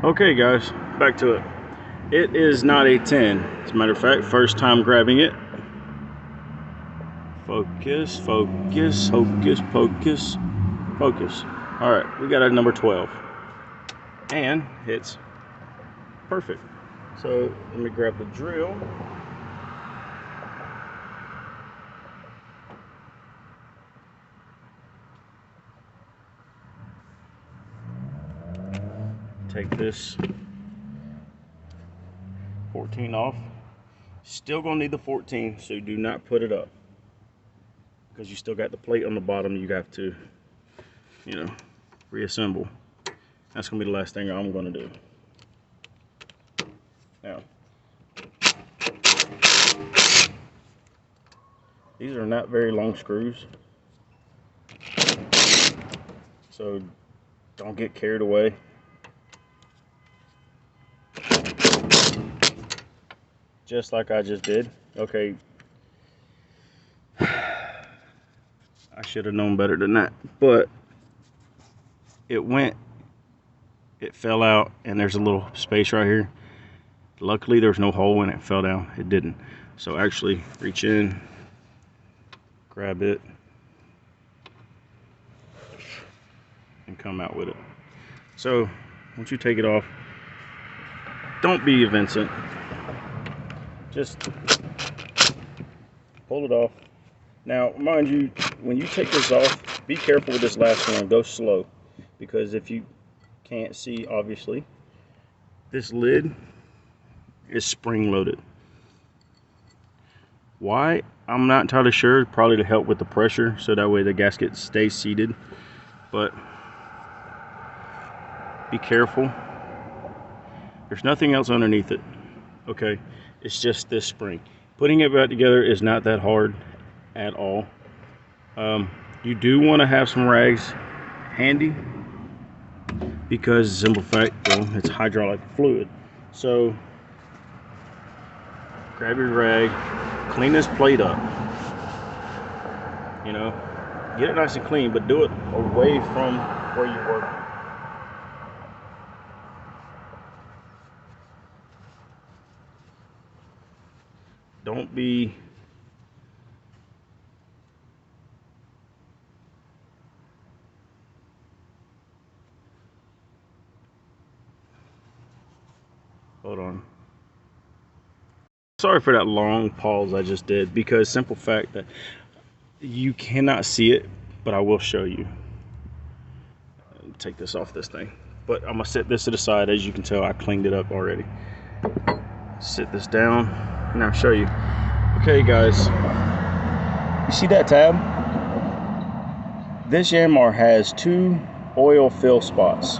Okay guys, back to it. It is not a 10. As a matter of fact, first time grabbing it. Focus, focus, hocus pocus, focus. Alright, we got a number 12. And it's perfect. So let me grab the drill. Take this 14 off. Still gonna need the 14, so do not put it up, because you still got the plate on the bottom you have to, reassemble. That's gonna be the last thing I'm gonna do. Now, these are not very long screws, so don't get carried away. Just like I just did. Okay, I should have known better than that, but it fell out, and there's a little space right here. Luckily there's no hole when it fell down. It didn't. So actually reach in, grab it, and come out with it. So once you take it off, don't be Vincent. Just pull it off. Now, mind you, when you take this off, be careful with this last one. Go slow, because if you can't see, obviously, this lid is spring loaded. Why? I'm not entirely sure. Probably to help with the pressure, so that way the gasket stays seated. But be careful. There's nothing else underneath it. Okay, it's just this spring. Putting it back together is not that hard at all. You do want to have some rags handy, because simple fact, well, it's hydraulic fluid. So grab your rag, clean this plate up, get it nice and clean, but do it away from where you work. Don't be hold on. Sorry for that long pause I just did, because simple fact that you cannot see it, but I will show you. Take this off this thing, but I'm gonna set this to the side. As you can tell, I cleaned it up already. Sit this down and I'll show you. Okay guys, you see that tab? This Yanmar has 2 oil fill spots,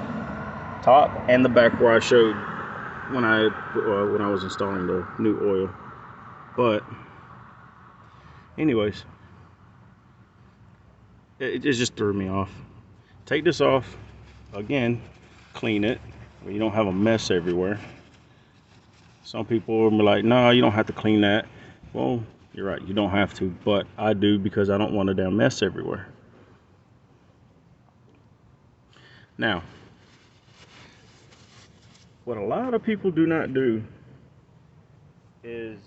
top and the back, where I showed when I was installing the new oil. But anyways, it just threw me off. Take this off again, clean it where you don't have a mess everywhere. Some people will be like, no, you don't have to clean that. Well, you're right, you don't have to, but I do, because I don't want a damn mess everywhere. Now, what a lot of people do not do is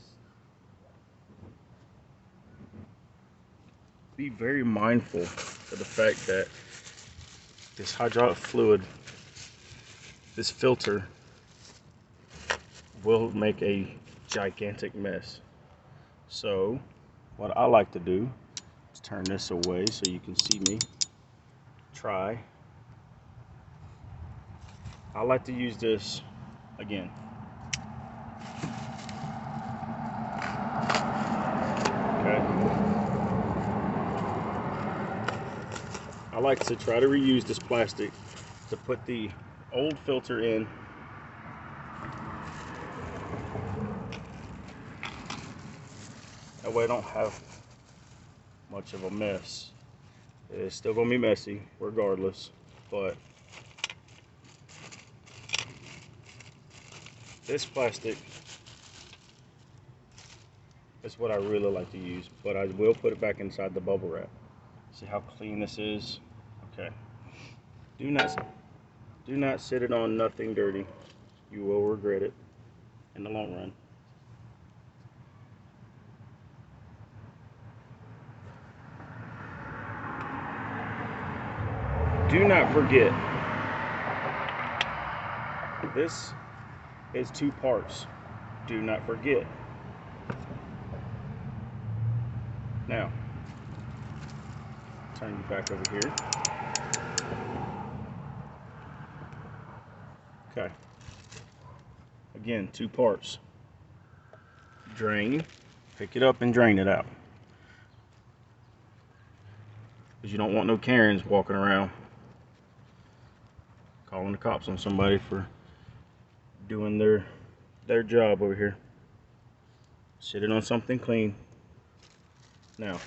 be very mindful of the fact that this hydraulic fluid, this filter, will make a gigantic mess. So what I like to do is turn this away so you can see me try. I like to use this again. Okay. I like to try to reuse this plastic to put the old filter in. That way I don't have much of a mess. It's still gonna be messy regardless, but this plastic is what I really like to use, but I will put it back inside the bubble wrap. See how clean this is? Okay. Do Do not sit it on nothing dirty. You will regret it in the long run. Do not forget, this is 2 parts. Do not forget. Now, turn you back over here. Okay. Again, 2 parts. Drain, pick it up and drain it out. Because you don't want no Karens walking around calling the cops on somebody for doing their job over here. Sit it on something clean. Now,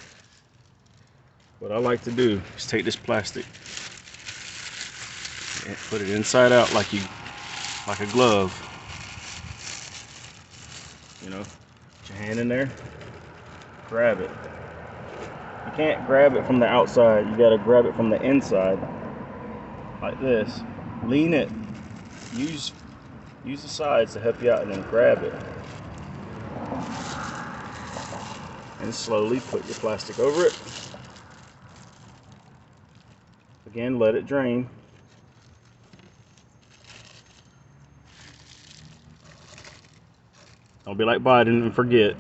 what I like to do is take this plastic and put it inside out like a glove. You know, put your hand in there, grab it. You can't grab it from the outside, you gotta grab it from the inside, like this. Lean it, use the sides to help you out, and then grab it. And slowly put your plastic over it. Again, let it drain. Don't be like Biden and forget.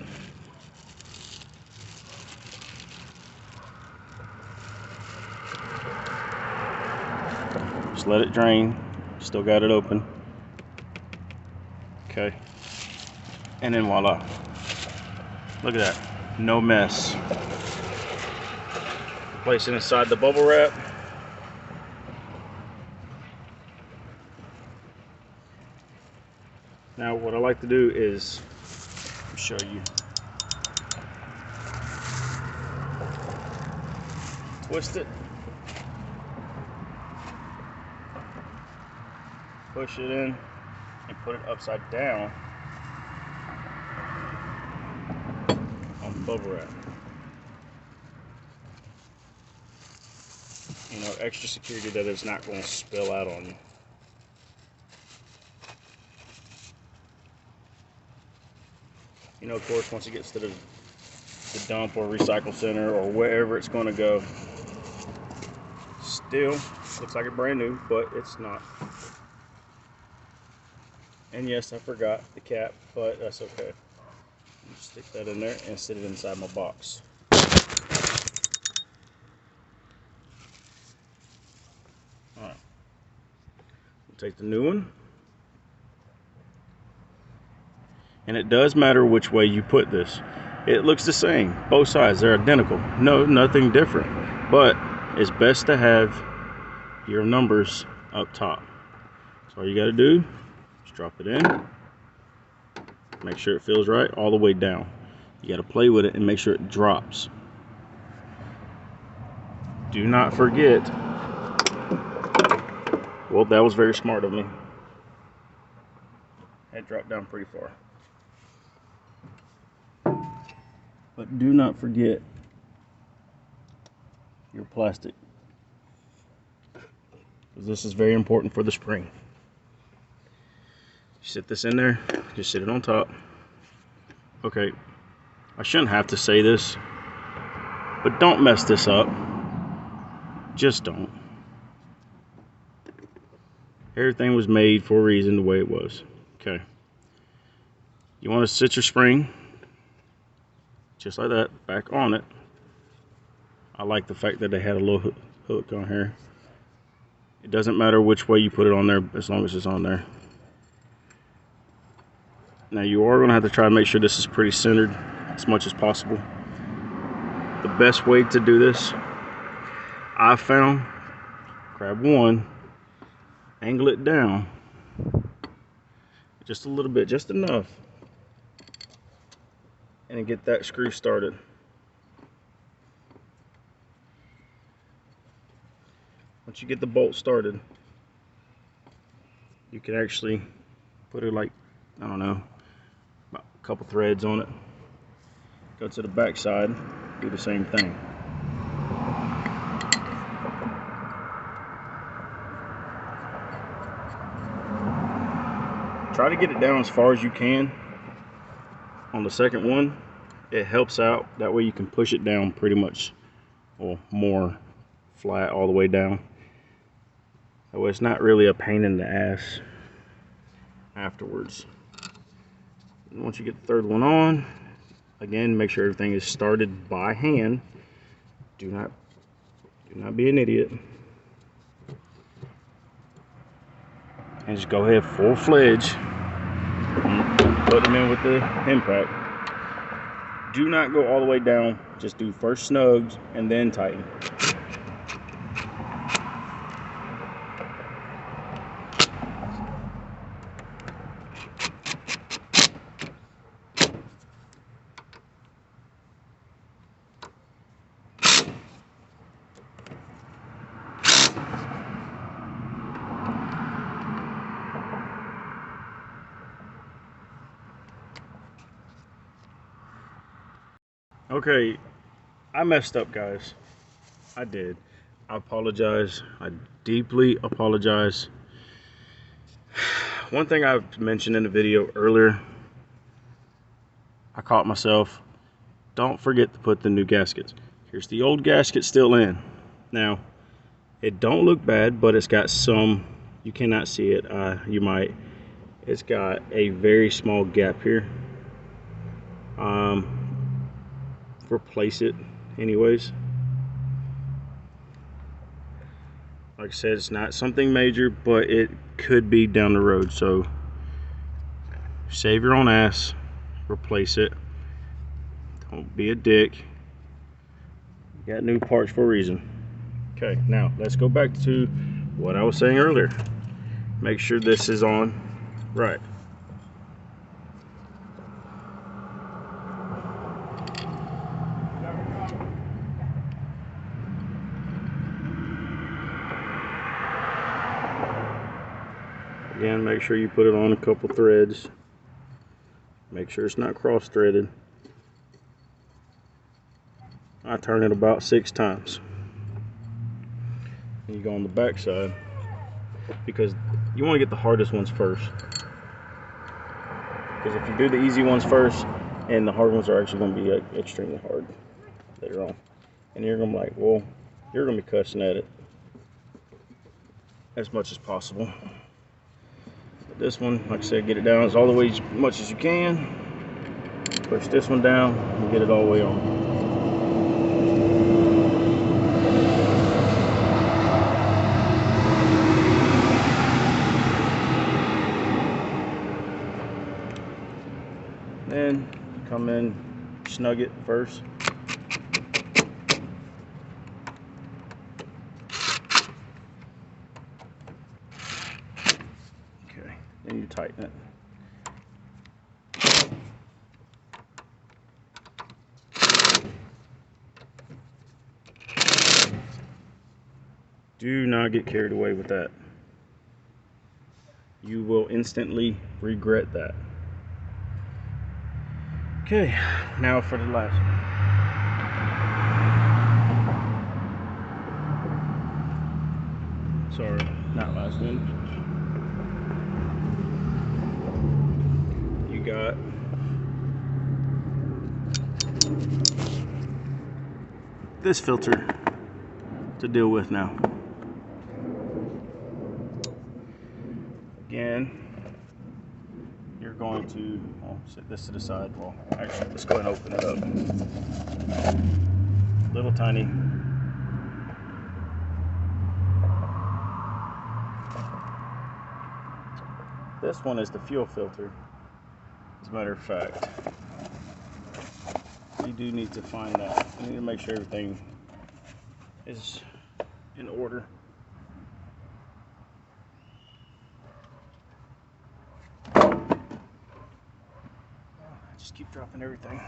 Just let it drain. Still got it open. Okay. And then voila. Look at that. No mess. Place it inside the bubble wrap. Now what I like to do is show you. Twist it. Push it in and put it upside down on the bubble wrap. You know, extra security that it's not going to spill out on you. You know, of course, once it gets to the dump or recycle center or wherever it's going to go, still looks like it's brand new, but it's not. And yes, I forgot the cap, but that's okay. Just stick that in there and sit it inside my box. Alright. We'll take the new one. And it does matter which way you put this. It looks the same. Both sides, they're identical. No, nothing different. But it's best to have your numbers up top. So all you got to do is drop it in. Make sure it feels right all the way down. You got to play with it and make sure it drops. Do not forget. Well, that was very smart of me. It dropped down pretty far. But do not forget your plastic, because this is very important for the spring. You sit this in there, just sit it on top. Okay, I shouldn't have to say this, but don't mess this up. Just don't. Everything was made for a reason the way it was. Okay. You want to sit your spring just like that, back on it. I like the fact that they had a little hook on here. It doesn't matter which way you put it on there as long as it's on there. Now you are going to have to try to make sure this is pretty centered as much as possible. The best way to do this, I found, grab one, angle it down just a little bit, just enough, and then get that screw started. Once you get the bolt started, you can actually put it like, I don't know, about a couple threads on it. Go to the back side, do the same thing. Try to get it down as far as you can on the second one. It helps out. That way you can push it down pretty much, or more flat all the way down. That way it's not really a pain in the ass afterwards. And once you get the third one on, again, make sure everything is started by hand. Do not be an idiot. And just go ahead full-fledged. Put them in with the impact. Do not go all the way down. Just do first snugs and then tighten. Okay, I messed up, guys. I did. I apologize. I deeply apologize. One thing I've mentioned in the video earlier, I caught myself. Don't forget to put the new gaskets. Here's the old gasket still in. Now, it don't look bad, but it's got some, you cannot see it. You might. It's got a very small gap here. Replace it anyways. Like I said, it's not something major, but it could be down the road, so save your own ass, replace it. Don't be a dick. You got new parts for a reason. Okay, now let's go back to what I was saying earlier. Make sure this is on right. Again, make sure you put it on a couple threads. Make sure it's not cross-threaded. I turn it about 6 times. And you go on the back side, because you want to get the hardest ones first. Because if you do the easy ones first, and the hard ones are actually going to be like extremely hard later on. And you're going to be like, well, you're going to be cussing at it as much as possible. This one, like I said, get it down as all the way as much as you can. Push this one down and get it all the way on. Then come in, snug it first. Okay, then you tighten it. Do not get carried away with that. You will instantly regret that. Okay, now for the last one. Sorry, not last one. You got this filter to deal with now. Again, you're going to, I'll set this to the side. Well, actually, let's go ahead and open it up. Little tiny. This one is the fuel filter, as a matter of fact. You do need to find that. You need to make sure everything is in order. Just keep dropping everything.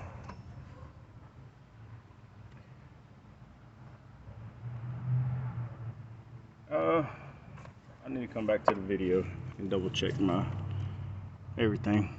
I need to come back to the video and double check my everything.